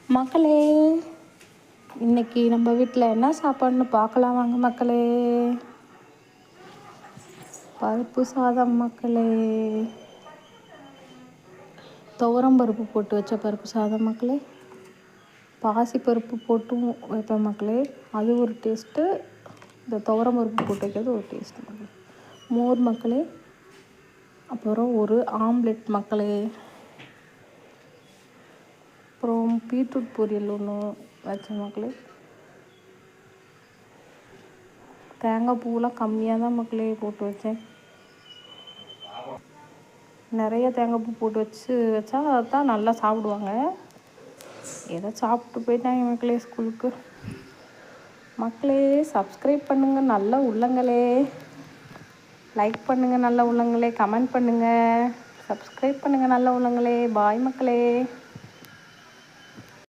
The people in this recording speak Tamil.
மக்களே, இன்னைக்கு நம்ம வீட்டில் என்ன சாப்பாடுன்னு பார்க்கலாம் வாங்க மக்களே. பருப்பு சாதம் மக்களே. துவரம் பருப்பு போட்டு வச்ச பருப்பு சாதம் மக்களே. பாசி பருப்பு போட்டும் வைப்பேன் மக்களே, அது ஒரு டேஸ்ட்டு. இந்த துவரம் பருப்பு போட்டு வைக்கிறது ஒரு டேஸ்ட்டு மக்களே. மோர் மக்களே. அப்புறம் ஒரு ஆம்லெட் மக்களே. அப்புறம் பீட்ரூட் பொரியல் ஒன்று வச்சேன் மக்களே. தேங்காய் பூவெலாம் கம்மியாக தான் மக்களே போட்டு வச்சேன். நிறைய தேங்காய் பூ போட்டு வச்சா தான் நல்லா சாப்பிடுவாங்க. ஏதோ சாப்பிட்டு போயிட்டாங்க மக்களே ஸ்கூலுக்கு. மக்களே, சப்ஸ்கிரைப் பண்ணுங்கள் நல்ல உள்ளங்களே. லைக் பண்ணுங்கள் நல்ல உள்ளங்களே. கமெண்ட் பண்ணுங்கள். சப்ஸ்கிரைப் பண்ணுங்கள் நல்ல உள்ளங்களே. பாய் மக்களே.